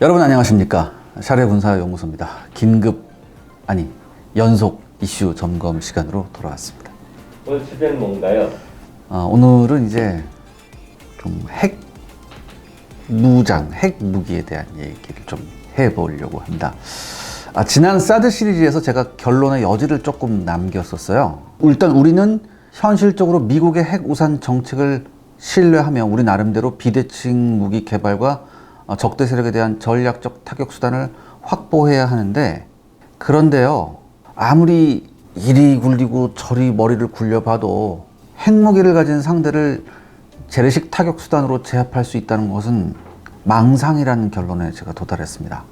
여러분 안녕하십니까? 샤레군사연구소입니다. 연속 이슈 점검 시간으로 돌아왔습니다. 오늘 주제는 뭔가요? 오늘은 이제 좀 핵무기에 대한 얘기를 좀 해보려고 합니다. 지난 사드 시리즈에서 제가 결론의 여지를 조금 남겼었어요. 일단 우리는 현실적으로 미국의 핵우산 정책을 신뢰하며 우리 나름대로 비대칭 무기 개발과 적대 세력에 대한 전략적 타격 수단을 확보해야 하는데, 그런데요, 아무리 이리 굴리고 저리 머리를 굴려봐도 핵무기를 가진 상대를 재래식 타격 수단으로 제압할 수 있다는 것은 망상이라는 결론에 제가 도달했습니다.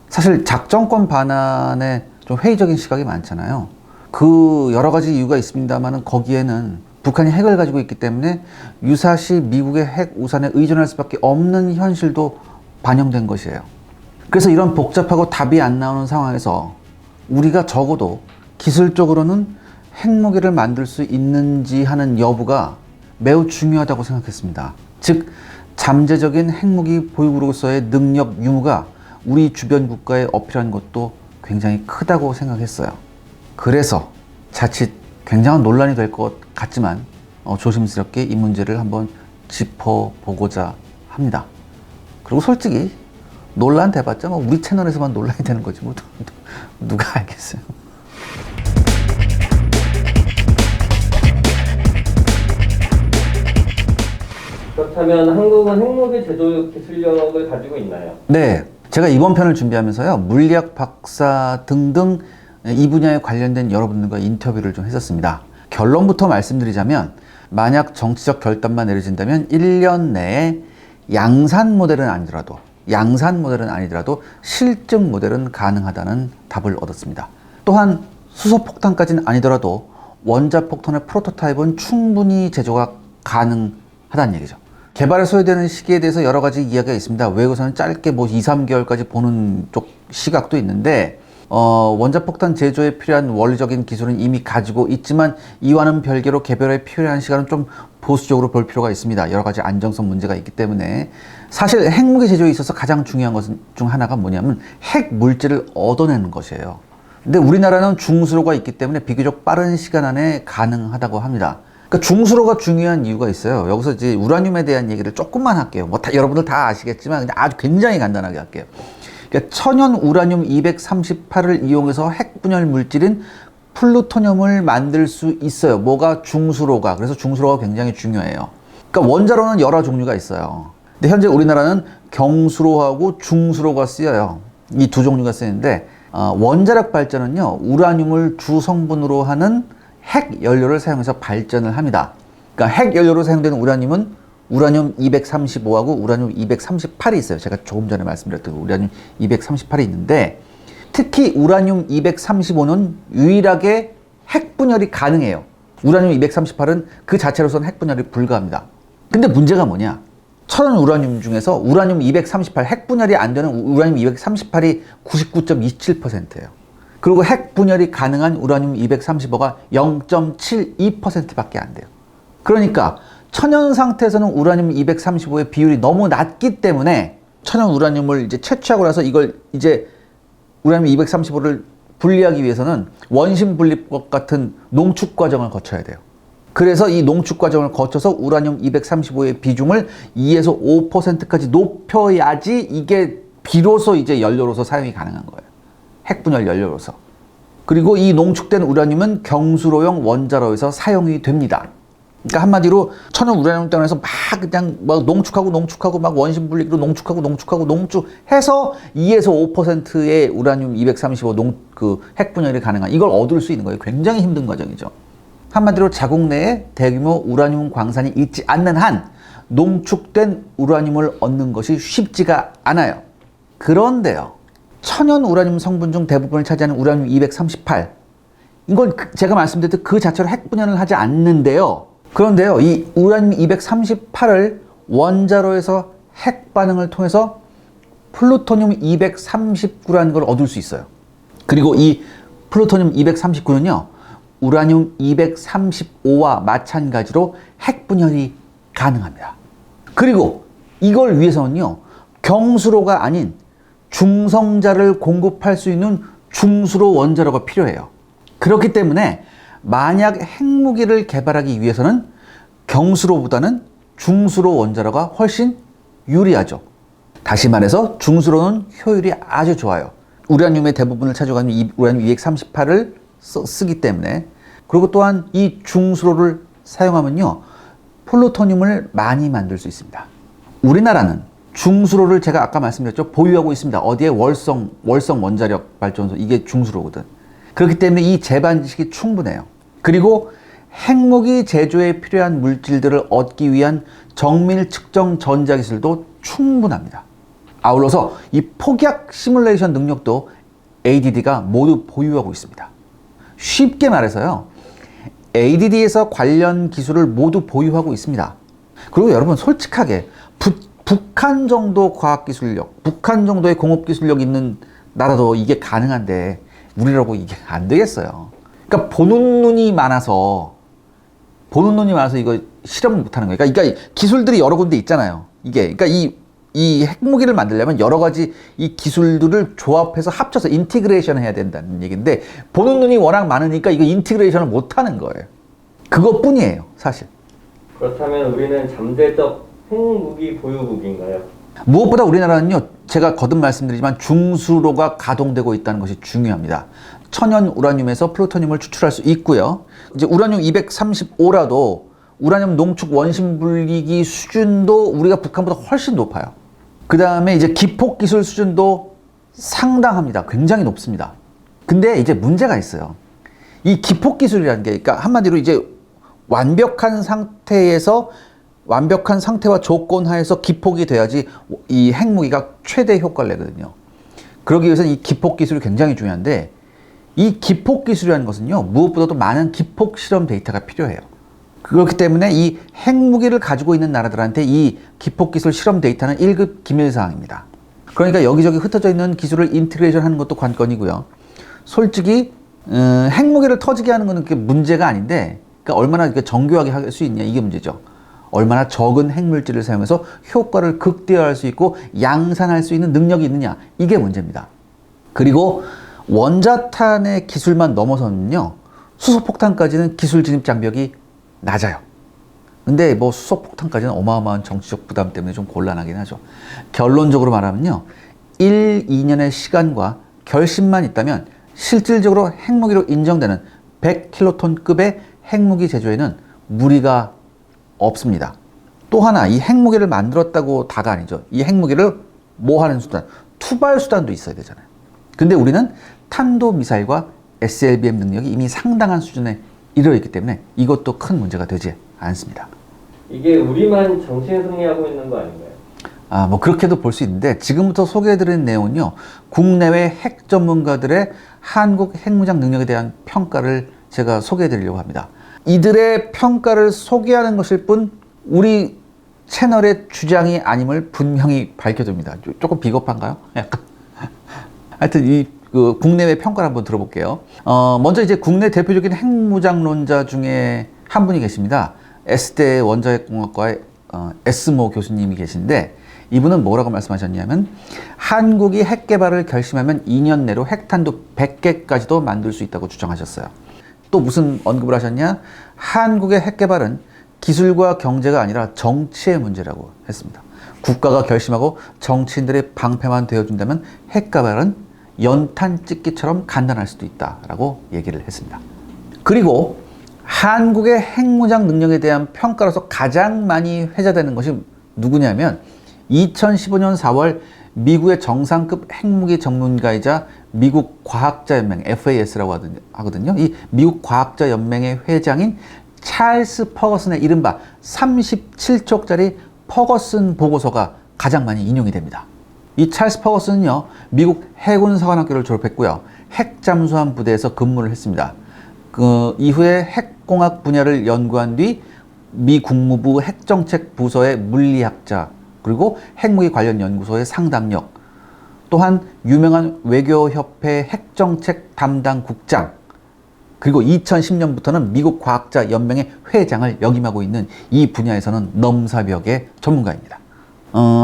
사실 작전권 반환에 좀 회의적인 시각이 많잖아요. 그 여러 가지 이유가 있습니다만 거기에는 북한이 핵을 가지고 있기 때문에 유사시 미국의 핵 우산에 의존할 수밖에 없는 현실도 반영된 것이에요. 그래서 이런 복잡하고 답이 안 나오는 상황에서 우리가 적어도 기술적으로는 핵무기를 만들 수 있는지 하는 여부가 매우 중요하다고 생각했습니다. 즉, 잠재적인 핵무기 보유국으로서의 능력 유무가 우리 주변 국가에 어필한 것도 굉장히 크다고 생각했어요. 그래서 자칫 굉장한 논란이 될 것 같지만 조심스럽게 이 문제를 한번 짚어보고자 합니다. 그리고 솔직히 논란 돼봤자 우리 채널에서만 논란이 되는 거지 누가 알겠어요. 그렇다면 한국은 핵무기 제조 기술력을 가지고 있나요? 네, 제가 이번 편을 준비하면서요, 물리학 박사 등등 이 분야에 관련된 여러분들과 인터뷰를 좀 했었습니다. 결론부터 말씀드리자면, 만약 정치적 결단만 내려진다면 1년 내에 양산 모델은 아니더라도 실증 모델은 가능하다는 답을 얻었습니다. 또한 수소폭탄까지는 아니더라도 원자폭탄의 프로토타입은 충분히 제조가 가능하다는 얘기죠. 개발에 소요되는 시기에 대해서 여러 가지 이야기가 있습니다. 외국에서는 짧게 2, 3개월까지 보는 쪽 시각도 있는데, 원자폭탄 제조에 필요한 원리적인 기술은 이미 가지고 있지만 이와는 별개로 개발에 필요한 시간은 좀 보수적으로 볼 필요가 있습니다. 여러 가지 안정성 문제가 있기 때문에. 사실 핵무기 제조에 있어서 가장 중요한 것 중 하나가 뭐냐면 핵 물질을 얻어내는 것이에요. 근데 우리나라는 중수로가 있기 때문에 비교적 빠른 시간 안에 가능하다고 합니다. 그러니까 중수로가 중요한 이유가 있어요. 여기서 이제 우라늄에 대한 얘기를 조금만 할게요. 여러분들 다 아시겠지만 그냥 아주 굉장히 간단하게 할게요. 그러니까 천연 우라늄 238을 이용해서 핵 분열 물질인 플루토늄을 만들 수 있어요. 뭐가? 중수로가. 그래서 중수로가 굉장히 중요해요. 그러니까 원자로는 여러 종류가 있어요. 근데 현재 우리나라는 경수로하고 중수로가 쓰여요. 이 두 종류가 쓰이는데, 원자력 발전은요, 우라늄을 주 성분으로 하는 핵 연료를 사용해서 발전을 합니다. 그러니까 핵 연료로 사용되는 우라늄은 우라늄 235하고 우라늄 238이 있어요. 제가 조금 전에 말씀드렸던 우라늄 238이 있는데, 특히 우라늄 235는 유일하게 핵 분열이 가능해요. 우라늄 238은 그 자체로서는 핵 분열이 불가합니다. 근데 문제가 뭐냐? 천연 우라늄 중에서 우라늄 238, 핵 분열이 안 되는 우라늄 238이 99.27%예요. 그리고 핵 분열이 가능한 우라늄 235가 0.72%밖에 안 돼요. 그러니까 천연 상태에서는 우라늄 235의 비율이 너무 낮기 때문에 천연 우라늄을 이제 채취하고 나서 이걸 이제 우라늄 235를 분리하기 위해서는 원심 분리법 같은 농축 과정을 거쳐야 돼요. 그래서 이 농축 과정을 거쳐서 우라늄 235의 비중을 2에서 5%까지 높여야지 이게 비로소 이제 연료로서 사용이 가능한 거예요. 핵분열 연료로서. 그리고 이 농축된 우라늄은 경수로용 원자로에서 사용이 됩니다. 그러니까 한마디로 천연 우라늄 땅에서 막 농축하고 막 원심 분리기로 농축해서 2에서 5%의 우라늄 235 핵분열이 가능한, 이걸 얻을 수 있는 거예요. 굉장히 힘든 과정이죠. 한마디로 자국 내에 대규모 우라늄 광산이 있지 않는 한 농축된 우라늄을 얻는 것이 쉽지가 않아요. 그런데요, 천연 우라늄 성분 중 대부분을 차지하는 우라늄 238, 이건 제가 말씀드렸듯 그 자체로 핵분열을 하지 않는데요. 그런데요, 이 우라늄 238을 원자로에서 핵 반응을 통해서 플루토늄 239라는 걸 얻을 수 있어요. 그리고 이 플루토늄 239는요, 우라늄 235와 마찬가지로 핵분열이 가능합니다. 그리고 이걸 위해서는요, 경수로가 아닌 중성자를 공급할 수 있는 중수로 원자로가 필요해요. 그렇기 때문에 만약 핵무기를 개발하기 위해서는 경수로보다는 중수로 원자로가 훨씬 유리하죠. 다시 말해서 중수로는 효율이 아주 좋아요. 우라늄의 대부분을 차지하는 이 우라늄 238을 쓰기 때문에. 그리고 또한 이 중수로를 사용하면요, 플루토늄을 많이 만들 수 있습니다. 우리나라는 중수로를 제가 아까 말씀드렸죠, 보유하고 있습니다. 어디에? 월성 원자력 발전소, 이게 중수로거든. 그렇기 때문에 이 재반 지식이 충분해요. 그리고 핵무기 제조에 필요한 물질들을 얻기 위한 정밀 측정 전자 기술도 충분합니다. 아울러서 이 폭약 시뮬레이션 능력도 ADD가 모두 보유하고 있습니다. 쉽게 말해서요, ADD에서 관련 기술을 모두 보유하고 있습니다. 그리고 여러분 솔직하게 북한 정도 과학기술력, 북한 정도의 공업기술력 있는 나라도 이게 가능한데 우리라고 이게 안 되겠어요. 그러니까 보는 눈이 많아서 이거 실험을 못하는 거예요. 그러니까 기술들이 여러 군데 있잖아요. 그러니까 이 핵무기를 만들려면 여러 가지 이 기술들을 조합해서 합쳐서 인티그레이션을 해야 된다는 얘기인데, 보는 눈이 워낙 많으니까 이거 인티그레이션을 못 하는 거예요. 그것뿐이에요, 사실. 그렇다면 우리는 잠재적 핵무기 보유국인가요? 무엇보다 우리나라는요, 제가 거듭 말씀드리지만 중수로가 가동되고 있다는 것이 중요합니다. 천연 우라늄에서 플루토늄을 추출할 수 있고요. 이제 우라늄 235라도 우라늄 농축 원심 분리기 수준도 우리가 북한보다 훨씬 높아요. 그 다음에 이제 기폭 기술 수준도 상당합니다. 굉장히 높습니다. 근데 이제 문제가 있어요. 이 기폭 기술이라는 게, 그러니까 한마디로 이제 완벽한 상태와 조건 하에서 기폭이 돼야지 이 핵무기가 최대 효과를 내거든요. 그러기 위해서는 이 기폭 기술이 굉장히 중요한데, 이 기폭 기술이라는 것은요, 무엇보다도 많은 기폭 실험 데이터가 필요해요. 그렇기 때문에 이 핵무기를 가지고 있는 나라들한테 이 기폭 기술 실험 데이터는 1급 기밀사항입니다. 그러니까 여기저기 흩어져 있는 기술을 인티그레이션 하는 것도 관건이고요. 솔직히 핵무기를 터지게 하는 것은 그게 문제가 아닌데, 그러니까 얼마나 정교하게 할 수 있냐, 이게 문제죠. 얼마나 적은 핵물질을 사용해서 효과를 극대화할 수 있고 양산할 수 있는 능력이 있느냐, 이게 문제입니다. 그리고 원자탄의 기술만 넘어서는요, 수소폭탄까지는 기술 진입 장벽이 낮아요. 근데 뭐 수소폭탄까지는 어마어마한 정치적 부담 때문에 좀 곤란하긴 하죠. 결론적으로 말하면요, 1, 2년의 시간과 결심만 있다면 실질적으로 핵무기로 인정되는 100킬로톤급의 핵무기 제조에는 무리가 없습니다. 또 하나, 이 핵무기를 만들었다고 다가 아니죠. 이 핵무기를 뭐 하는 수단, 투발 수단도 있어야 되잖아요. 근데 우리는 탄도미사일과 SLBM 능력이 이미 상당한 수준에 이르러 있기 때문에 이것도 큰 문제가 되지 않습니다. 이게 우리만 정신 승리하고 있는 거 아닌가요? 뭐 그렇게도 볼 수 있는데, 지금부터 소개해드리는 내용은요, 국내외 핵 전문가들의 한국 핵무장 능력에 대한 평가를 제가 소개해드리려고 합니다. 이들의 평가를 소개하는 것일 뿐 우리 채널의 주장이 아님을 분명히 밝혀둡니다. 조금 비겁한가요? 약간. 하여튼 국내외 평가를 한번 들어볼게요. 먼저 이제 국내 대표적인 핵무장론자 중에 한 분이 계십니다. S대 원자핵공학과의 S모 교수님이 계신데, 이분은 뭐라고 말씀하셨냐면, 한국이 핵 개발을 결심하면 2년 내로 핵탄두 100개까지도 만들 수 있다고 주장하셨어요. 또 무슨 언급을 하셨냐? 한국의 핵 개발은 기술과 경제가 아니라 정치의 문제라고 했습니다. 국가가 결심하고 정치인들의 방패만 되어준다면 핵 개발은 연탄 찍기처럼 간단할 수도 있다라고 얘기를 했습니다. 그리고 한국의 핵무장 능력에 대한 평가로서 가장 많이 회자되는 것이 누구냐면, 2015년 4월 미국의 정상급 핵무기 전문가이자 미국 과학자연맹 FAS라고 하거든요. 이 미국 과학자연맹의 회장인 찰스 퍼거슨의 이른바 37쪽짜리 퍼거슨 보고서가 가장 많이 인용이 됩니다. 이 찰스 퍼거슨은요, 미국 해군사관학교를 졸업했고요, 핵잠수함 부대에서 근무를 했습니다. 그 이후에 핵공학 분야를 연구한 뒤 미 국무부 핵정책 부서의 물리학자, 그리고 핵무기 관련 연구소의 상담력, 또한 유명한 외교협회 핵정책 담당 국장, 그리고 2010년부터는 미국 과학자 연맹의 회장을 역임하고 있는 이 분야에서는 넘사벽의 전문가입니다.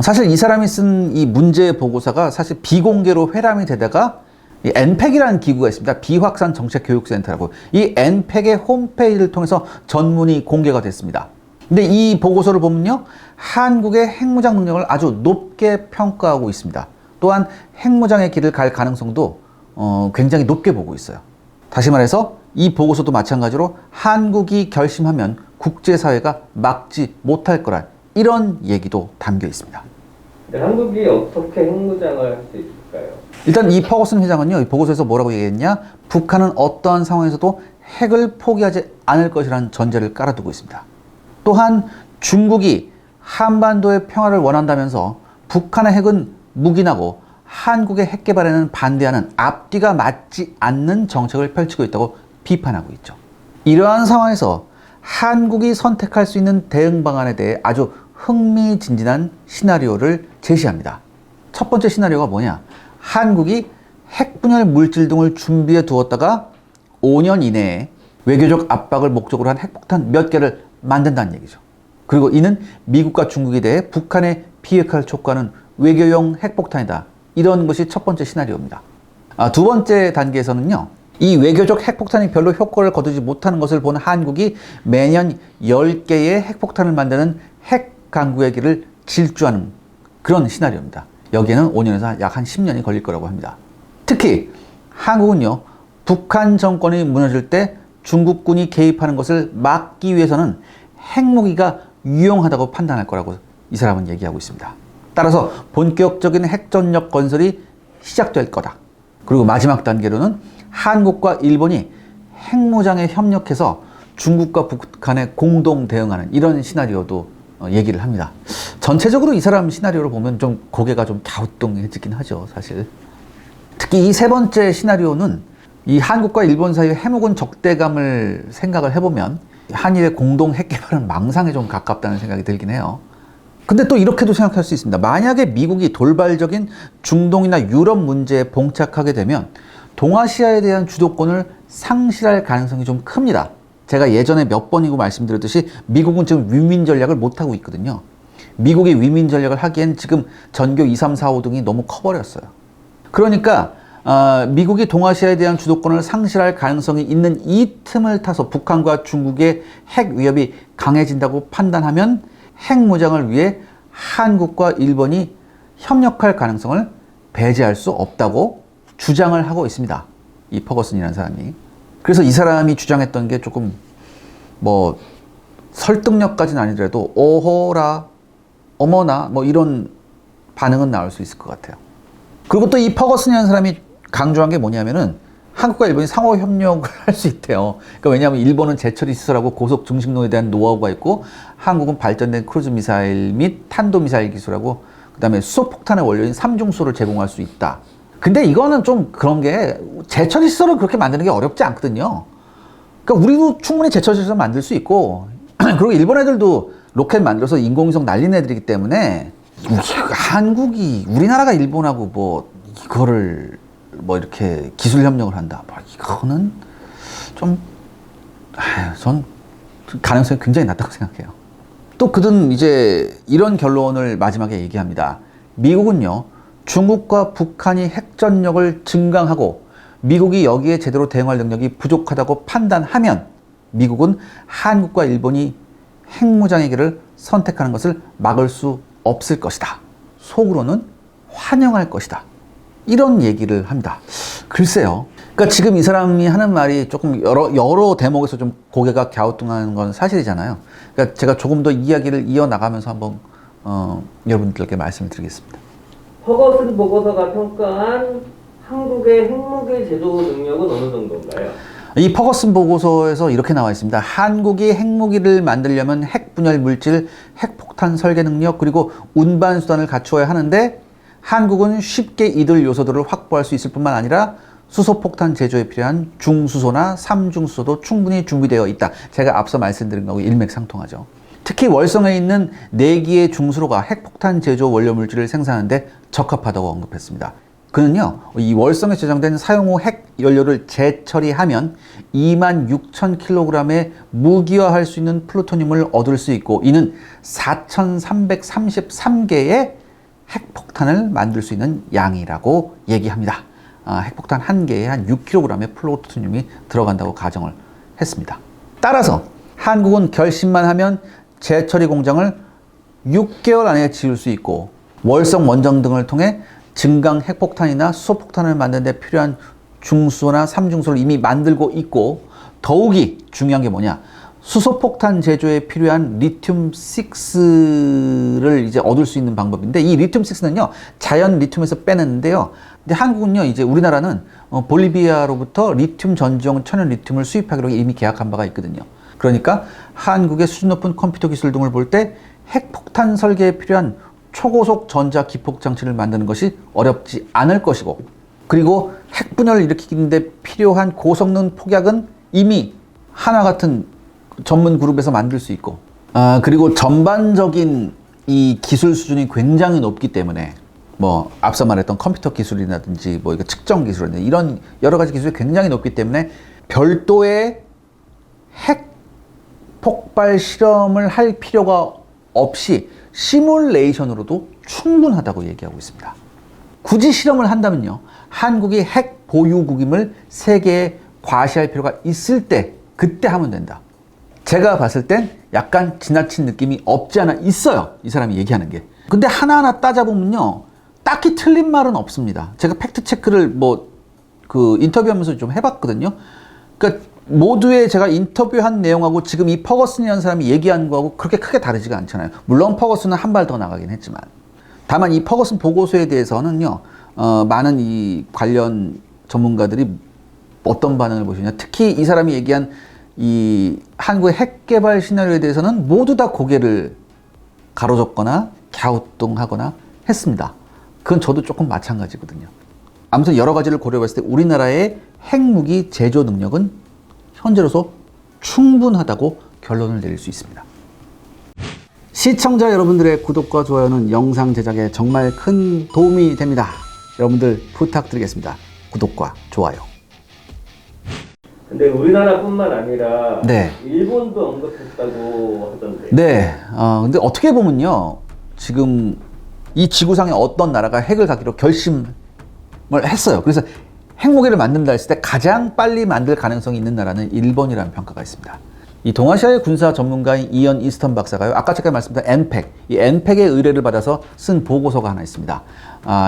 사실 이 사람이 쓴 이 문제 보고서가 사실 비공개로 회람이 되다가 이 NPEC이라는 기구가 있습니다. 비확산 정책교육센터라고. 이 NPEC의 홈페이지를 통해서 전문이 공개가 됐습니다. 근데 이 보고서를 보면요, 한국의 핵무장 능력을 아주 높게 평가하고 있습니다. 또한 핵무장의 길을 갈 가능성도 굉장히 높게 보고 있어요. 다시 말해서 이 보고서도 마찬가지로 한국이 결심하면 국제사회가 막지 못할 거란 이런 얘기도 담겨 있습니다. 네, 한국이 어떻게 핵무장을 할 수 있을까요? 일단 이 퍼거슨 회장은요, 이 보고서에서 뭐라고 얘기했냐? 북한은 어떠한 상황에서도 핵을 포기하지 않을 것이라는 전제를 깔아두고 있습니다. 또한 중국이 한반도의 평화를 원한다면서 북한의 핵은 묵인하고 한국의 핵 개발에는 반대하는 앞뒤가 맞지 않는 정책을 펼치고 있다고 비판하고 있죠. 이러한 상황에서 한국이 선택할 수 있는 대응 방안에 대해 아주 흥미진진한 시나리오를 제시합니다. 첫 번째 시나리오가 뭐냐? 한국이 핵분열 물질 등을 준비해 두었다가 5년 이내에 외교적 압박을 목적으로 한 핵폭탄 몇 개를 만든다는 얘기죠. 그리고 이는 미국과 중국에 대해 북한의 비핵화를 촉구하는 외교용 핵폭탄이다. 이런 것이 첫 번째 시나리오입니다. 두 번째 단계에서는요, 이 외교적 핵폭탄이 별로 효과를 거두지 못하는 것을 본 한국이 매년 10개의 핵폭탄을 만드는 핵 강국의 길을 질주하는 그런 시나리오입니다. 여기에는 5년에서 약 한 10년이 걸릴 거라고 합니다. 특히 한국은요, 북한 정권이 무너질 때 중국군이 개입하는 것을 막기 위해서는 핵무기가 유용하다고 판단할 거라고 이 사람은 얘기하고 있습니다. 따라서 본격적인 핵전력 건설이 시작될 거다. 그리고 마지막 단계로는 한국과 일본이 핵무장에 협력해서 중국과 북한에 공동 대응하는 이런 시나리오도 얘기를 합니다. 전체적으로 이 사람 시나리오를 보면 좀 고개가 좀 갸우뚱해지긴 하죠, 사실. 특히 이 세 번째 시나리오는 이 한국과 일본 사이의 해묵은 적대감을 생각을 해보면 한일의 공동 핵 개발은 망상에 좀 가깝다는 생각이 들긴 해요. 근데 또 이렇게도 생각할 수 있습니다. 만약에 미국이 돌발적인 중동이나 유럽 문제에 봉착하게 되면 동아시아에 대한 주도권을 상실할 가능성이 좀 큽니다. 제가 예전에 몇 번이고 말씀드렸듯이 미국은 지금 위민 전략을 못하고 있거든요. 미국이 위민 전략을 하기엔 지금 전교 2, 3, 4, 5 등이 너무 커버렸어요. 그러니까 미국이 동아시아에 대한 주도권을 상실할 가능성이 있는 이 틈을 타서 북한과 중국의 핵 위협이 강해진다고 판단하면 핵무장을 위해 한국과 일본이 협력할 가능성을 배제할 수 없다고 주장을 하고 있습니다. 이 퍼거슨이라는 사람이. 그래서 이 사람이 주장했던 게 조금 뭐 설득력까지는 아니더라도 오호라, 어머나 뭐 이런 반응은 나올 수 있을 것 같아요. 그리고 또 이 퍼거슨이라는 사람이 강조한 게 뭐냐면은 한국과 일본이 상호 협력을 할 수 있대요. 그러니까 왜냐하면 일본은 제철이 시설하고 고속 증식로에 대한 노하우가 있고 한국은 발전된 크루즈 미사일 및 탄도 미사일 기술하고 그다음에 수소폭탄의 원료인 삼중수를 제공할 수 있다. 근데 이거는 좀 그런 게 제철 시설을 그렇게 만드는 게 어렵지 않거든요. 그러니까 우리도 충분히 제철 시설 만들 수 있고 그리고 일본 애들도 로켓 만들어서 인공위성 날린 애들이기 때문에 한국이 우리나라가 일본하고 뭐 이거를 뭐 이렇게 기술 협력을 한다. 뭐 이거는 좀 전 가능성이 굉장히 낮다고 생각해요. 또 그는 이제 이런 결론을 마지막에 얘기합니다. 미국은요, 중국과 북한이 핵전력을 증강하고 미국이 여기에 제대로 대응할 능력이 부족하다고 판단하면 미국은 한국과 일본이 핵무장의 길을 선택하는 것을 막을 수 없을 것이다. 속으로는 환영할 것이다. 이런 얘기를 합니다. 글쎄요. 그러니까 지금 이 사람이 하는 말이 조금 여러 대목에서 좀 고개가 갸우뚱하는 건 사실이잖아요. 그러니까 제가 조금 더 이야기를 이어나가면서 한번 여러분들께 말씀을 드리겠습니다. 퍼거슨 보고서가 평가한 한국의 핵무기 제조 능력은 어느 정도인가요? 이 퍼거슨 보고서에서 이렇게 나와 있습니다. 한국이 핵무기를 만들려면 핵분열 물질, 핵폭탄 설계 능력, 그리고 운반 수단을 갖추어야 하는데 한국은 쉽게 이들 요소들을 확보할 수 있을 뿐만 아니라 수소폭탄 제조에 필요한 중수소나 삼중수소도 충분히 준비되어 있다. 제가 앞서 말씀드린 거하고 일맥상통하죠. 특히 월성에 있는 4기의 중수로가 핵폭탄 제조 원료 물질을 생산하는데 적합하다고 언급했습니다. 그는요, 이 월성에 저장된 사용 후 핵 연료를 재처리하면 26,000kg의 무기화할 수 있는 플루토늄을 얻을 수 있고, 이는 4,333개의 핵폭탄을 만들 수 있는 양이라고 얘기합니다. 핵폭탄 한 개에 한 6kg의 플루토늄이 들어간다고 가정을 했습니다. 따라서 한국은 결심만 하면 재처리 공장을 6개월 안에 지을 수 있고, 월성 원전 등을 통해 증강 핵폭탄이나 수소폭탄을 만드는 데 필요한 중수소나 삼중수소를 이미 만들고 있고, 더욱이 중요한 게 뭐냐, 수소폭탄 제조에 필요한 리튬6를 이제 얻을 수 있는 방법인데, 이 리튬6는요 자연 리튬에서 빼내는데요. 근데 한국은요, 이제 우리나라는 볼리비아로부터 리튬 전지용 천연 리튬을 수입하기로 이미 계약한 바가 있거든요. 그러니까 한국의 수준 높은 컴퓨터 기술 등을 볼 때 핵폭탄 설계에 필요한 초고속 전자 기폭 장치를 만드는 것이 어렵지 않을 것이고, 그리고 핵분열을 일으키는데 필요한 고성능 폭약은 이미 하나 같은 전문 그룹에서 만들 수 있고, 그리고 전반적인 이 기술 수준이 굉장히 높기 때문에, 뭐 앞서 말했던 컴퓨터 기술이라든지 뭐 이거 측정 기술이라든지 이런 여러 가지 기술이 굉장히 높기 때문에 별도의 핵 폭발 실험을 할 필요가 없이 시뮬레이션으로도 충분하다고 얘기하고 있습니다. 굳이 실험을 한다면요, 한국이 핵 보유국임을 세계에 과시할 필요가 있을 때 그때 하면 된다. 제가 봤을 땐 약간 지나친 느낌이 없지 않아 있어요, 이 사람이 얘기하는 게. 근데 하나하나 따져보면요, 딱히 틀린 말은 없습니다. 제가 팩트 체크를 인터뷰하면서 좀 해봤거든요. 그러니까 모두의 제가 인터뷰한 내용하고 지금 이 퍼거슨이라는 사람이 얘기한 거하고 그렇게 크게 다르지가 않잖아요. 물론 퍼거슨은 한 발 더 나가긴 했지만, 다만 이 퍼거슨 보고서에 대해서는요, 많은 이 관련 전문가들이 어떤 반응을 보시냐, 특히 이 사람이 얘기한 이 한국의 핵 개발 시나리오에 대해서는 모두 다 고개를 가로젓거나 갸우뚱하거나 했습니다. 그건 저도 조금 마찬가지거든요. 아무튼 여러 가지를 고려했을 때 우리나라의 핵무기 제조 능력은 현재로서 충분하다고 결론을 내릴 수 있습니다. 시청자 여러분들의 구독과 좋아요는 영상 제작에 정말 큰 도움이 됩니다. 여러분들 부탁드리겠습니다. 구독과 좋아요. 근데 우리나라뿐만 아니라 네. 일본도 언급했다고 하던데. 네. 근데 어떻게 보면요, 지금 이 지구상의 어떤 나라가 핵을 갖기로 결심을 했어요. 그래서 핵무기를 만든다 했을 때 가장 빨리 만들 가능성이 있는 나라는 일본이라는 평가가 있습니다. 이 동아시아의 군사 전문가인 이언 이스턴 박사가요, 아까 제가 말씀드린 엔팩, 이 엔팩의 의뢰를 받아서 쓴 보고서가 하나 있습니다.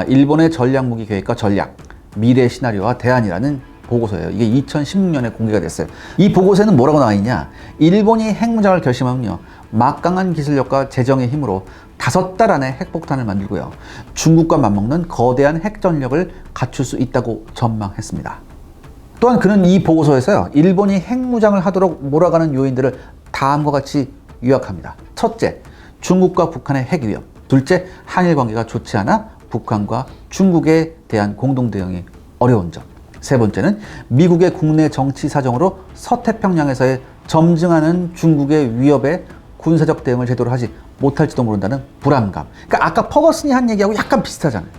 일본의 전략무기 계획과 전략, 미래 시나리오와 대안이라는 보고서예요. 이게 2016년에 공개가 됐어요. 이 보고서에는 뭐라고 나와 있냐, 일본이 핵무장을 결심하면요, 막강한 기술력과 재정의 힘으로 5달 안에 핵폭탄을 만들고요, 중국과 맞먹는 거대한 핵전력을 갖출 수 있다고 전망했습니다. 또한 그는 이 보고서에서요, 일본이 핵무장을 하도록 몰아가는 요인들을 다음과 같이 요약합니다. 첫째, 중국과 북한의 핵 위협. 둘째, 한일 관계가 좋지 않아 북한과 중국에 대한 공동 대응이 어려운 점. 세 번째는 미국의 국내 정치 사정으로 서태평양에서의 점증하는 중국의 위협에 군사적 대응을 제대로 하지 못할지도 모른다는 불안감. 그러니까 아까 퍼거슨이 한 얘기하고 약간 비슷하잖아요.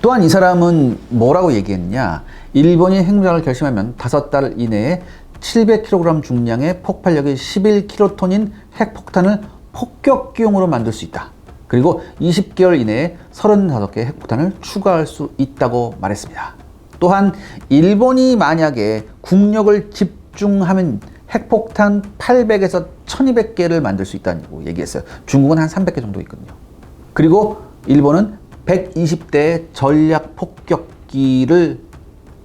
또한 이 사람은 뭐라고 얘기했냐, 일본이 핵무장을 결심하면 5달 이내에 700kg 중량의 폭발력이 11킬로톤인 핵폭탄을 폭격기용으로 만들 수 있다. 그리고 20개월 이내에 35개의 핵폭탄을 추가할 수 있다고 말했습니다. 또한 일본이 만약에 국력을 집중하면 핵폭탄 800에서 1200개를 만들 수 있다고 얘기했어요. 중국은 한 300개 정도 있거든요. 그리고 일본은 120대의 전략 폭격기를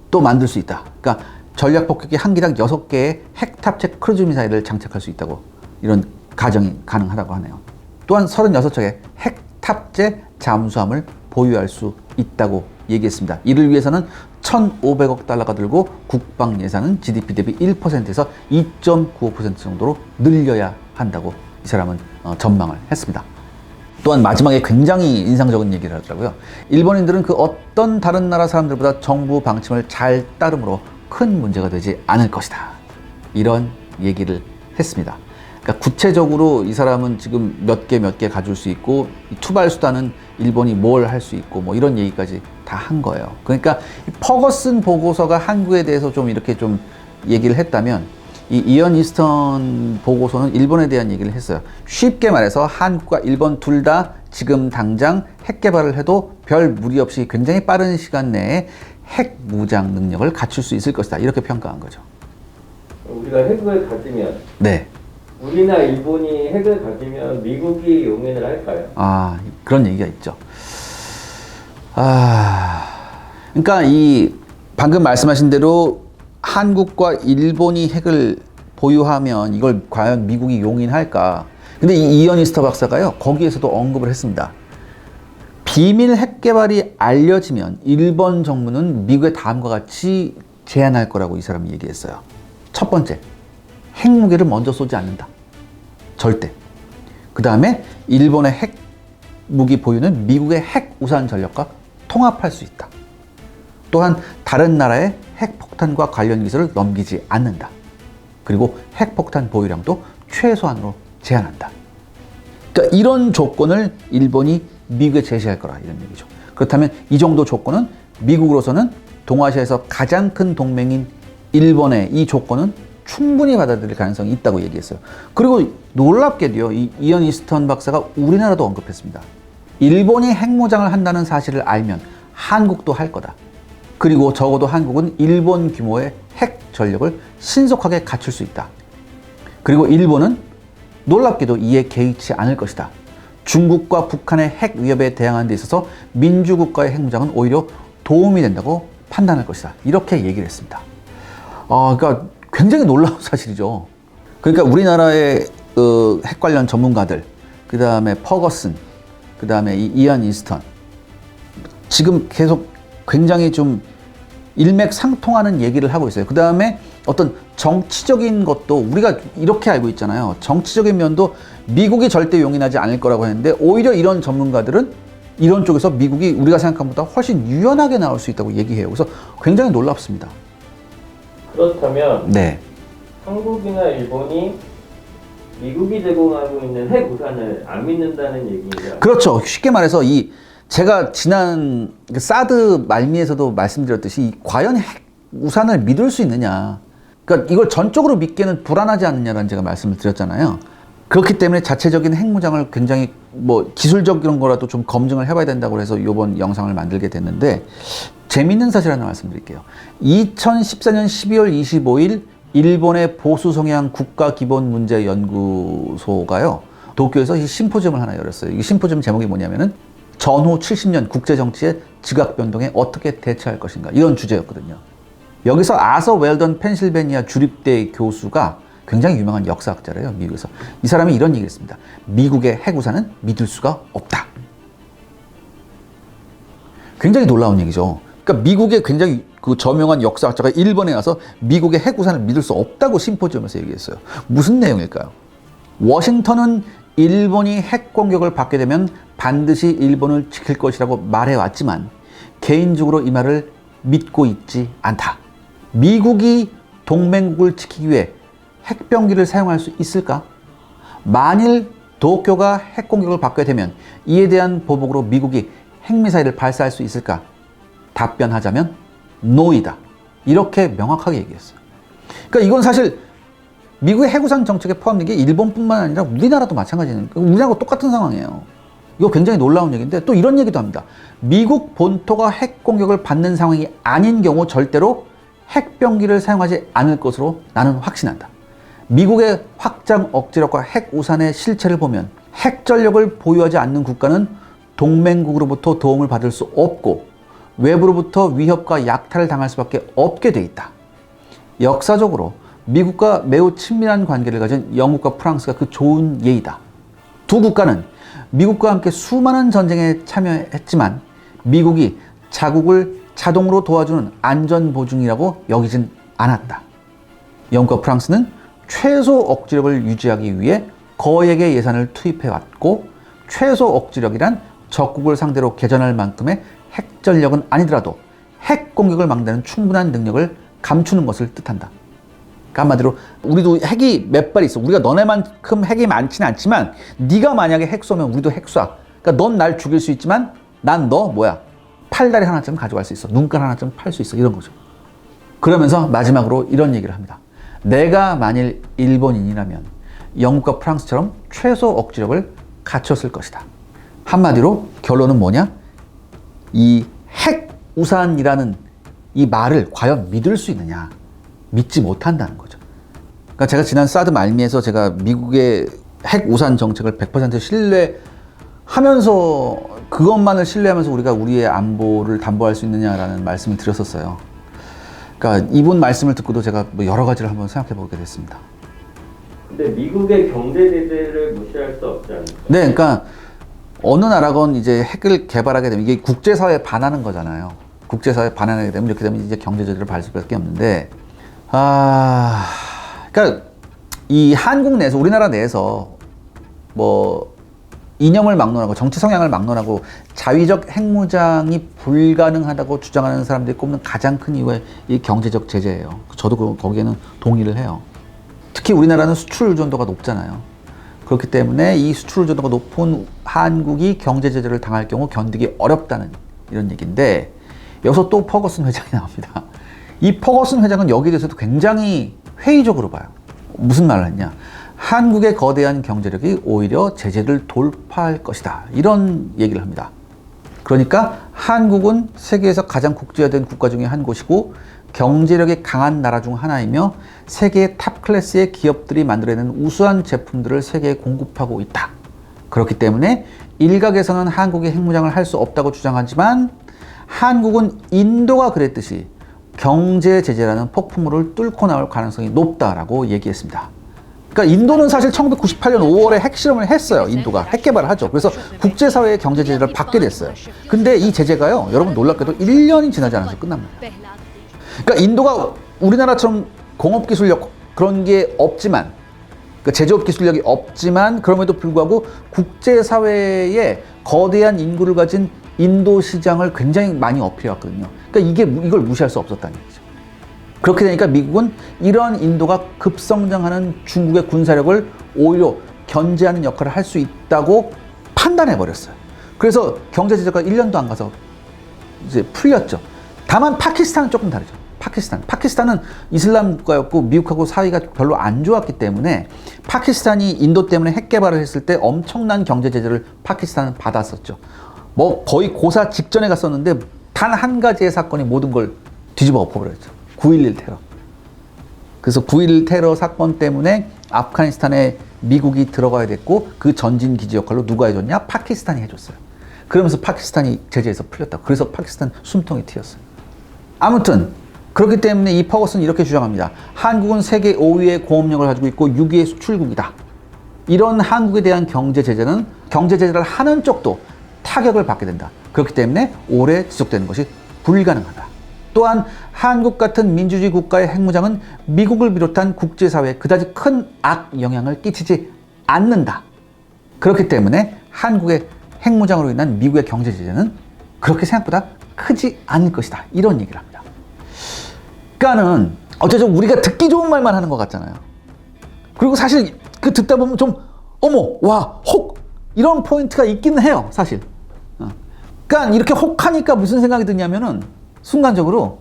또 만들 수 있다. 그러니까 전략 폭격기 한 기당 6개의 핵 탑재 크루즈 미사일을 장착할 수 있다고, 이런 가정이 가능하다고 하네요. 또한 36척의 핵 탑재 잠수함을 보유할 수 있다고 얘기했습니다. 이를 위해서는 1,500억 달러가 들고 국방 예산은 GDP 대비 1%에서 2.95% 정도로 늘려야 한다고 이 사람은 전망을 했습니다. 또한 마지막에 굉장히 인상적인 얘기를 하더라고요. 일본인들은 그 어떤 다른 나라 사람들보다 정부 방침을 잘 따름으로 큰 문제가 되지 않을 것이다. 이런 얘기를 했습니다. 그러니까 구체적으로 이 사람은 지금 몇 개 가질 수 있고 이 투발 수단은 일본이 뭘 할 수 있고 뭐 이런 얘기까지 다 한 거예요. 그러니까 이 퍼거슨 보고서가 한국에 대해서 좀 이렇게 좀 얘기를 했다면 이 이언 이스턴 보고서는 일본에 대한 얘기를 했어요. 쉽게 말해서 한국과 일본 둘 다 지금 당장 핵 개발을 해도 별 무리 없이 굉장히 빠른 시간 내에 핵 무장 능력을 갖출 수 있을 것이다. 이렇게 평가한 거죠. 우리가 핵을 가지면 네. 우리나 일본이 핵을 가지면 미국이 용인을 할까요? 아, 그런 얘기가 있죠. 그러니까 이 방금 말씀하신 대로 한국과 일본이 핵을 보유하면 이걸 과연 미국이 용인할까? 근데 이 이어니스터 박사가요, 거기에서도 언급을 했습니다. 비밀 핵 개발이 알려지면 일본 정부는 미국의 다음과 같이 제안할 거라고 이 사람이 얘기했어요. 첫 번째, 핵무기를 먼저 쏘지 않는다. 절대. 그 다음에 일본의 핵무기 보유는 미국의 핵 우산 전력과 통합할 수 있다. 또한 다른 나라의 핵폭탄과 관련 기술을 넘기지 않는다. 그리고 핵폭탄 보유량도 최소한으로 제한한다. 그러니까 이런 조건을 일본이 미국에 제시할 거라 이런 얘기죠. 그렇다면 이 정도 조건은 미국으로서는 동아시아에서 가장 큰 동맹인 일본의 이 조건은 충분히 받아들일 가능성이 있다고 얘기했어요. 그리고 놀랍게도요, 이 이언 이스턴 박사가 우리나라도 언급했습니다. 일본이 핵무장을 한다는 사실을 알면 한국도 할 거다. 그리고 적어도 한국은 일본 규모의 핵 전력을 신속하게 갖출 수 있다. 그리고 일본은 놀랍게도 이에 개의치 않을 것이다. 중국과 북한의 핵 위협에 대항하는 데 있어서 민주국가의 핵무장은 오히려 도움이 된다고 판단할 것이다. 이렇게 얘기를 했습니다. 그러니까 굉장히 놀라운 사실이죠. 그러니까 우리나라의 핵 관련 전문가들, 그 다음에 퍼거슨, 그 다음에 이안 이스턴, 지금 계속 굉장히 좀 일맥상통하는 얘기를 하고 있어요. 그 다음에 어떤 정치적인 것도 우리가 이렇게 알고 있잖아요. 정치적인 면도 미국이 절대 용인하지 않을 거라고 했는데 오히려 이런 전문가들은 이런 쪽에서 미국이 우리가 생각한 것보다 훨씬 유연하게 나올 수 있다고 얘기해요. 그래서 굉장히 놀랍습니다. 그렇다면 네. 한국이나 일본이 미국이 제공하고 있는 핵 우산을 안 믿는다는 얘기인가요? 그렇죠. 쉽게 말해서 제가 지난 사드 말미에서도 말씀드렸듯이 과연 핵 우산을 믿을 수 있느냐. 그러니까 이걸 전적으로 믿기에는 불안하지 않느냐라는 제가 말씀을 드렸잖아요. 그렇기 때문에 자체적인 핵무장을 굉장히 기술적 이런 거라도 좀 검증을 해봐야 된다고 해서 이번 영상을 만들게 됐는데 재밌는 사실 하나 말씀드릴게요. 2014년 12월 25일 일본의 보수 성향 국가기본문제연구소가요, 도쿄에서 이 심포지엄을 하나 열었어요. 이 심포지엄 제목이 뭐냐면은 전후 70년 국제정치의 지각변동에 어떻게 대처할 것인가, 이런 주제였거든요. 여기서 아서 웰던 펜실베니아 주립대 교수가 굉장히 유명한 역사학자래요, 미국에서. 이 사람이 이런 얘기를 했습니다. 미국의 핵우산은 믿을 수가 없다. 굉장히 놀라운 얘기죠. 그러니까 미국의 굉장히 저명한 역사학자가 일본에 와서 미국의 핵우산을 믿을 수 없다고 심포지엄에서 얘기했어요. 무슨 내용일까요? 워싱턴은 일본이 핵 공격을 받게 되면 반드시 일본을 지킬 것이라고 말해왔지만 개인적으로 이 말을 믿고 있지 않다. 미국이 동맹국을 지키기 위해 핵병기를 사용할 수 있을까? 만일 도쿄가 핵 공격을 받게 되면 이에 대한 보복으로 미국이 핵미사일을 발사할 수 있을까? 답변하자면 노이다. 이렇게 명확하게 얘기했어요. 그러니까 이건 사실 미국의 핵우산 정책에 포함된 게 일본뿐만 아니라 우리나라도 마찬가지예요. 우리나라하고 똑같은 상황이에요. 이거 굉장히 놀라운 얘기인데 또 이런 얘기도 합니다. 미국 본토가 핵 공격을 받는 상황이 아닌 경우 절대로 핵병기를 사용하지 않을 것으로 나는 확신한다. 미국의 확장 억지력과 핵우산의 실체를 보면 핵전력을 보유하지 않는 국가는 동맹국으로부터 도움을 받을 수 없고 외부로부터 위협과 약탈을 당할 수밖에 없게 돼 있다. 역사적으로 미국과 매우 친밀한 관계를 가진 영국과 프랑스가 그 좋은 예이다. 두 국가는 미국과 함께 수많은 전쟁에 참여했지만 미국이 자국을 자동으로 도와주는 안전보증이라고 여기진 않았다. 영국과 프랑스는 최소 억지력을 유지하기 위해 거액의 예산을 투입해왔고 최소 억지력이란 적국을 상대로 개전할 만큼의 핵전력은 아니더라도 핵 공격을 막는 데는 충분한 능력을 감추는 것을 뜻한다. 그러니까 한마디로 우리도 핵이 몇 발 있어. 우리가 너네만큼 핵이 많지는 않지만 네가 만약에 핵 쏘면 우리도 핵 쏴. 그러니까 넌 날 죽일 수 있지만 난 너 뭐야? 팔다리 하나쯤 가져갈 수 있어. 눈깔 하나쯤 팔 수 있어. 이런 거죠. 그러면서 마지막으로 이런 얘기를 합니다. 내가 만일 일본인이라면 영국과 프랑스처럼 최소 억지력을 갖췄을 것이다. 한마디로 결론은 뭐냐? 이 핵우산이라는 이 말을 과연 믿을 수 있느냐? 믿지 못한다는 거죠. 그러니까 제가 지난 사드 말미에서 제가 미국의 핵우산 정책을 100% 신뢰하면서 그것만을 신뢰하면서 우리가 우리의 안보를 담보할 수 있느냐라는 말씀을 드렸었어요. 그러니까 이분 말씀을 듣고도 제가 뭐 여러 가지를 한번 생각해 보게 됐습니다. 근데 미국의 경제 제재를 무시할 수 없지 않습니까? 네, 그러니까 어느 나라건 이제 핵을 개발하게 되면 이게 국제사회에 반하는 거잖아요. 국제사회에 반하게 되면 이렇게 되면 이제 경제 제재를 받을 수밖에 없는데, 그러니까 이 한국 내에서 우리나라 내에서 뭐 이념을 막론하고 정치 성향을 막론하고 자위적 핵무장이 불가능하다고 주장하는 사람들이 꼽는 가장 큰 이유가 이 경제적 제재예요. 저도 거기에는 동의를 해요. 특히 우리나라는 수출 의존도가 높잖아요. 그렇기 때문에 이 수출 의존도가 높은 한국이 경제 제재를 당할 경우 견디기 어렵다는 이런 얘기인데, 여기서 또 퍼거슨 회장이 나옵니다. 이 퍼거슨 회장은 여기에 대해서도 굉장히 회의적으로 봐요. 무슨 말을 했냐? 한국의 거대한 경제력이 오히려 제재를 돌파할 것이다. 이런 얘기를 합니다. 그러니까 한국은 세계에서 가장 국제화된 국가 중에 한 곳이고 경제력이 강한 나라 중 하나이며 세계의 탑 클래스의 기업들이 만들어내는 우수한 제품들을 세계에 공급하고 있다. 그렇기 때문에 일각에서는 한국이 핵무장을 할 수 없다고 주장하지만 한국은 인도가 그랬듯이 경제 제재라는 폭풍우를 뚫고 나올 가능성이 높다라고 얘기했습니다. 그러니까 인도는 사실 1998년 5월에 핵실험을 했어요. 인도가 핵 개발을 하죠. 그래서 국제사회의 경제 제재를 받게 됐어요. 근데 이 제재가요, 여러분 놀랍게도 1년이 지나지 않아서 끝납니다. 그러니까 인도가 우리나라처럼 공업기술력 그런 게 없지만, 그러니까 제조업 기술력이 없지만 그럼에도 불구하고 국제사회에 거대한 인구를 가진 인도 시장을 굉장히 많이 어필해왔거든요. 그러니까 이걸 무시할 수 없었다는 얘기죠. 그렇게 되니까 미국은 이런 인도가 급성장하는 중국의 군사력을 오히려 견제하는 역할을 할 수 있다고 판단해버렸어요. 그래서 경제 제재가 1년도 안 가서 이제 풀렸죠. 다만 파키스탄은 조금 다르죠. 파키스탄은 이슬람 국가였고 미국하고 사이가 별로 안 좋았기 때문에 파키스탄이 인도 때문에 핵 개발을 했을 때 엄청난 경제 제재를 파키스탄은 받았었죠. 뭐 거의 고사 직전에 갔었는데 단 한 가지의 사건이 모든 걸 뒤집어 엎어버렸죠. 9.11 테러. 그래서 9.11 테러 사건 때문에 아프가니스탄에 미국이 들어가야 됐고 그 전진 기지 역할로 누가 해줬냐? 파키스탄이 해줬어요. 그러면서 파키스탄이 제재에서 풀렸다. 그래서 파키스탄 숨통이 트였어요. 아무튼 그렇기 때문에 이 퍼거슨은 이렇게 주장합니다. 한국은 세계 5위의 공업력을 가지고 있고 6위의 수출국이다. 이런 한국에 대한 경제 제재는 경제 제재를 하는 쪽도 타격을 받게 된다. 그렇기 때문에 오래 지속되는 것이 불가능하다. 또한 한국 같은 민주주의 국가의 핵무장은 미국을 비롯한 국제사회에 그다지 큰 악 영향을 끼치지 않는다. 그렇기 때문에 한국의 핵무장으로 인한 미국의 경제 제재는 그렇게 생각보다 크지 않을 것이다. 이런 얘기를 합니다. 그러니까는 어쩌면 우리가 듣기 좋은 말만 하는 것 같잖아요. 그리고 사실 그 듣다 보면 좀 어머, 와, 혹 이런 포인트가 있기는 해요. 사실. 그러니까 이렇게 혹하니까 무슨 생각이 드냐면은 순간적으로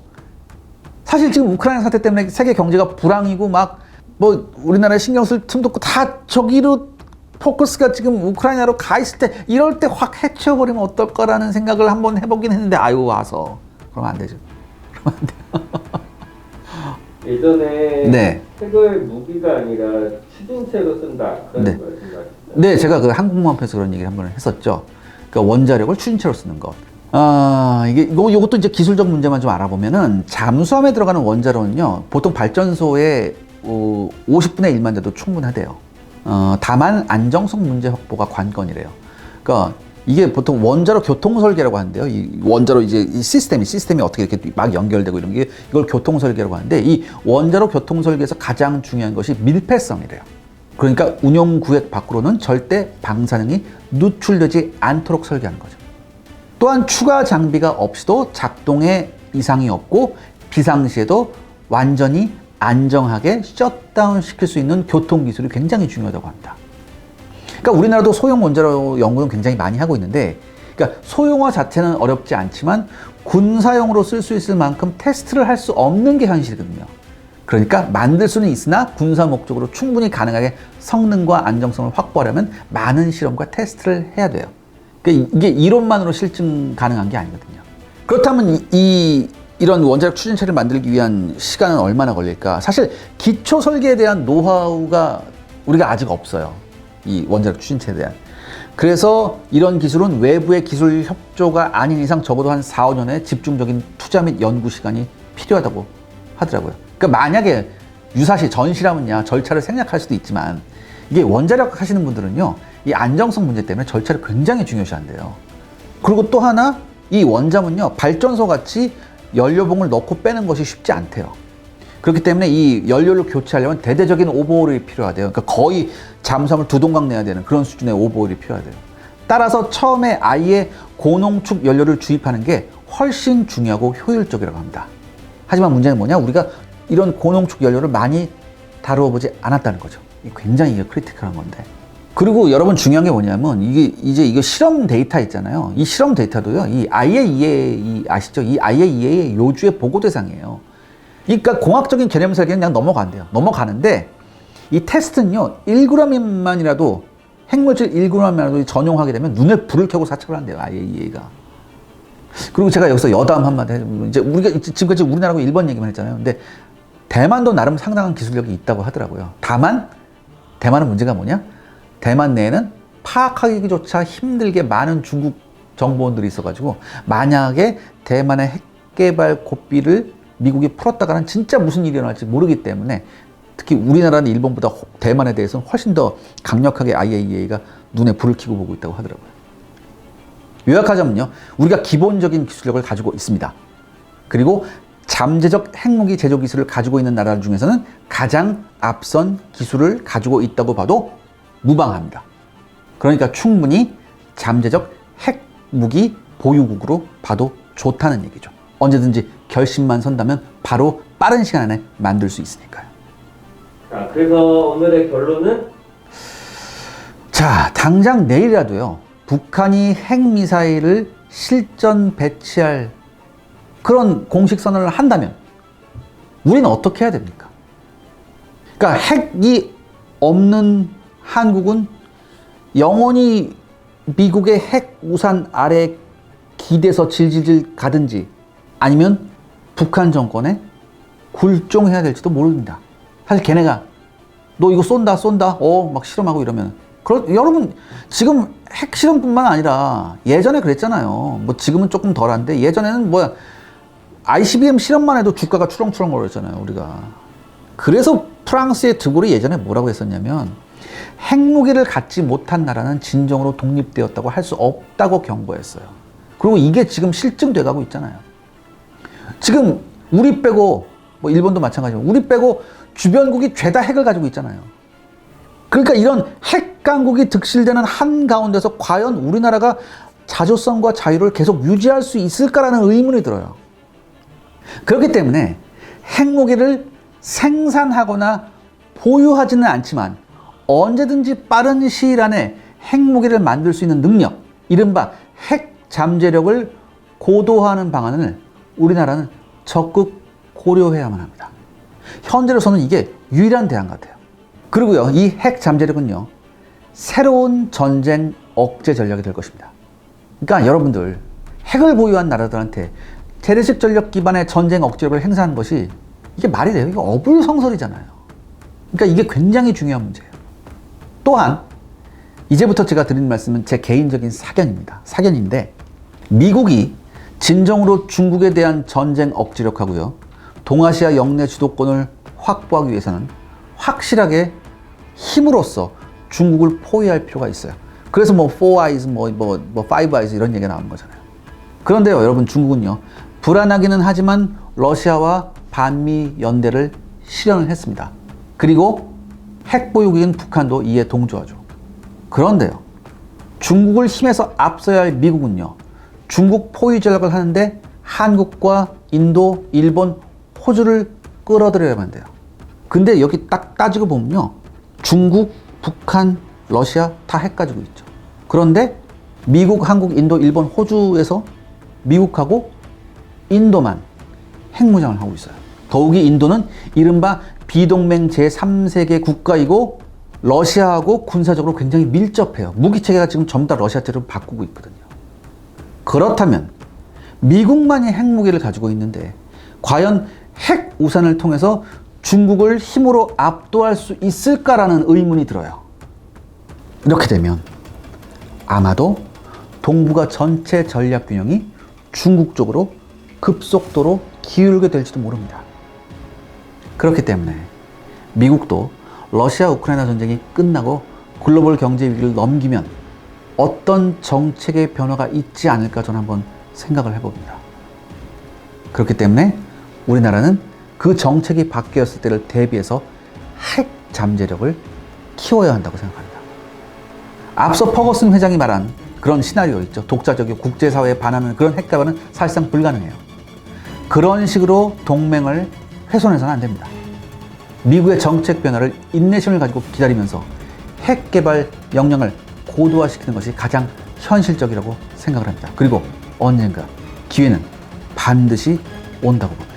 사실 지금 우크라이나 사태 때문에 세계 경제가 불황이고 막 뭐 우리나라에 신경 쓸 틈도 없고 다 저기로 포커스가 지금 우크라이나로 가 있을 때 이럴 때 확 해치워버리면 어떨까라는 생각을 한번 해보긴 했는데 아유 와서 그러면 안 되죠. 그러면 안 돼요. 예전에 네. 핵을 무기가 아니라 추진체로 쓴다 그런 네. 말씀하셨어요. 네, 제가 그 한국무한편에서 그런 얘기를 한번 했었죠. 그러니까 원자력을 추진체로 쓰는 것. 이것도 이제 기술적 문제만 좀 알아보면은 잠수함에 들어가는 원자로는요, 보통 발전소의 50분의 1만 돼도 충분하대요. 다만 안정성 문제 확보가 관건이래요. 그러니까 이게 보통 원자로 교통 설계라고 하는데요. 이 원자로 이제 이 시스템이 어떻게 이렇게 막 연결되고 이런 게 이걸 교통 설계라고 하는데 이 원자로 교통 설계에서 가장 중요한 것이 밀폐성이래요. 그러니까 운용 구역 밖으로는 절대 방사능이 누출되지 않도록 설계하는 거죠. 또한 추가 장비가 없이도 작동에 이상이 없고 비상시에도 완전히 안정하게 셧다운 시킬 수 있는 교통기술이 굉장히 중요하다고 합니다. 그러니까 우리나라도 소형 원자로 연구는 굉장히 많이 하고 있는데, 그러니까 소형화 자체는 어렵지 않지만 군사용으로 쓸 수 있을 만큼 테스트를 할 수 없는 게 현실이거든요. 그러니까 만들 수는 있으나 군사 목적으로 충분히 가능하게 성능과 안정성을 확보하려면 많은 실험과 테스트를 해야 돼요. 그러니까 이게 이론만으로 실증 가능한 게 아니거든요. 그렇다면 이런 원자력 추진체를 만들기 위한 시간은 얼마나 걸릴까? 사실 기초 설계에 대한 노하우가 우리가 아직 없어요. 이 원자력 추진체에 대한. 그래서 이런 기술은 외부의 기술 협조가 아닌 이상 적어도 한 4, 5년의 집중적인 투자 및 연구 시간이 필요하다고 하더라고요. 그러니까 만약에 유사시 전시라면야 절차를 생략할 수도 있지만, 이게 원자력 하시는 분들은요, 이 안정성 문제 때문에 절차를 굉장히 중요시한대요. 그리고 또 하나, 이 원자문요, 발전소 같이 연료봉을 넣고 빼는 것이 쉽지 않대요. 그렇기 때문에 이 연료를 교체하려면 대대적인 오버홀이 필요하대요. 그러니까 거의 잠수함을 두 동강 내야 되는 그런 수준의 오버홀이 필요하대요. 따라서 처음에 아예 고농축 연료를 주입하는 게 훨씬 중요하고 효율적이라고 합니다. 하지만 문제는 뭐냐? 우리가 이런 고농축 연료를 많이 다루어 보지 않았다는 거죠. 굉장히 이게 크리티컬한 건데. 그리고 여러분 중요한 게 뭐냐면, 이게 실험 데이터 있잖아요. 이 실험 데이터도요, 이 IAEA 아시죠? 이 IAEA의 요주의 보고 대상이에요. 그러니까 공학적인 개념 설계는 그냥 넘어간대요. 넘어가는데 이 테스트는요, 1g만이라도 핵물질 1g만이라도 전용하게 되면 눈에 불을 켜고 사측을 한대요, IAEA가. 그리고 제가 여기서 여담 한마디 해주면, 이제 우리가 지금까지 우리나라하고 일본 얘기만 했잖아요. 근데 대만도 나름 상당한 기술력이 있다고 하더라고요. 다만 대만은 문제가 뭐냐? 대만 내에는 파악하기조차 힘들게 많은 중국 정보원들이 있어가지고, 만약에 대만의 핵개발 고삐를 미국이 풀었다가는 진짜 무슨 일이 일어날지 모르기 때문에, 특히 우리나라는 일본보다 대만에 대해서는 훨씬 더 강력하게 IAEA가 눈에 불을 켜고 보고 있다고 하더라고요. 요약하자면요, 우리가 기본적인 기술력을 가지고 있습니다. 그리고 잠재적 핵무기 제조 기술을 가지고 있는 나라 중에서는 가장 앞선 기술을 가지고 있다고 봐도 무방합니다. 그러니까 충분히 잠재적 핵무기 보유국으로 봐도 좋다는 얘기죠. 언제든지 결심만 선다면 바로 빠른 시간 안에 만들 수 있으니까요. 자, 그래서 오늘의 결론은? 자, 당장 내일이라도요, 북한이 핵미사일을 실전 배치할 그런 공식 선언을 한다면 우리는 어떻게 해야 됩니까? 그러니까 핵이 없는 한국은 영원히 미국의 핵 우산 아래 기대서 질질질 가든지, 아니면 북한 정권에 굴종해야 될지도 모릅니다. 사실 걔네가 너 이거 쏜다 막 실험하고 이러면, 여러분 지금 핵 실험뿐만 아니라 예전에 그랬잖아요. 뭐 지금은 조금 덜한데 예전에는 뭐야, ICBM 실험만 해도 주가가 추렁추렁 거렸잖아요, 우리가. 그래서 프랑스의 드골이 예전에 뭐라고 했었냐면, 핵무기를 갖지 못한 나라는 진정으로 독립되었다고 할 수 없다고 경고했어요. 그리고 이게 지금 실증돼 가고 있잖아요. 지금 우리 빼고, 뭐 일본도 마찬가지고, 우리 빼고 주변국이 죄다 핵을 가지고 있잖아요. 그러니까 이런 핵 강국이 득실되는 한가운데서 과연 우리나라가 자주성과 자유를 계속 유지할 수 있을까라는 의문이 들어요. 그렇기 때문에 핵무기를 생산하거나 보유하지는 않지만 언제든지 빠른 시일 안에 핵무기를 만들 수 있는 능력, 이른바 핵 잠재력을 고도화하는 방안을 우리나라는 적극 고려해야만 합니다. 현재로서는 이게 유일한 대안 같아요. 그리고요, 이 핵 잠재력은요, 새로운 전쟁 억제 전략이 될 것입니다. 그러니까 여러분들, 핵을 보유한 나라들한테 재래식 전력 기반의 전쟁 억제력을 행사하는 것이 이게 말이 돼요? 이거 어불성설이잖아요. 그러니까 이게 굉장히 중요한 문제예요. 또한 이제부터 제가 드리는 말씀은 제 개인적인 사견입니다. 사견인데, 미국이 진정으로 중국에 대한 전쟁 억제력하고요, 동아시아 영내 주도권을 확보하기 위해서는 확실하게 힘으로써 중국을 포위할 필요가 있어요. 그래서 뭐 Four Eyes, Five Eyes 이런 얘기가 나오는 거잖아요. 그런데요, 여러분, 중국은요, 불안하기는 하지만 러시아와 반미 연대를 실현을 했습니다. 그리고 핵보유국인 북한도 이에 동조하죠. 그런데요, 중국을 힘에서 앞서야 할 미국은요, 중국 포위 전략을 하는데 한국과 인도, 일본, 호주를 끌어들여야만 돼요. 근데 여기 딱 따지고 보면요. 중국, 북한, 러시아 다 핵 가지고 있죠. 그런데 미국, 한국, 인도, 일본, 호주에서 미국하고 인도만 핵무장을 하고 있어요. 더욱이 인도는 이른바 비동맹 제3세계 국가이고 러시아하고 군사적으로 굉장히 밀접해요. 무기체계가 지금 전부 다 러시아체로 바꾸고 있거든요. 그렇다면 미국만이 핵무기를 가지고 있는데 과연 핵 우산을 통해서 중국을 힘으로 압도할 수 있을까라는 의문이 들어요. 이렇게 되면 아마도 동북아 전체 전략 균형이 중국 쪽으로 급속도로 기울게 될지도 모릅니다. 그렇기 때문에 미국도 러시아 우크라이나 전쟁이 끝나고 글로벌 경제 위기를 넘기면 어떤 정책의 변화가 있지 않을까 저는 한번 생각을 해봅니다. 그렇기 때문에 우리나라는 그 정책이 바뀌었을 때를 대비해서 핵 잠재력을 키워야 한다고 생각합니다. 앞서 퍼거슨 회장이 말한 그런 시나리오 있죠. 독자적이고 국제사회에 반하는 그런 핵 개발은 사실상 불가능해요. 그런 식으로 동맹을 훼손해서는 안 됩니다. 미국의 정책 변화를 인내심을 가지고 기다리면서 핵 개발 역량을 고도화시키는 것이 가장 현실적이라고 생각을 합니다. 그리고 언젠가 기회는 반드시 온다고 봅니다.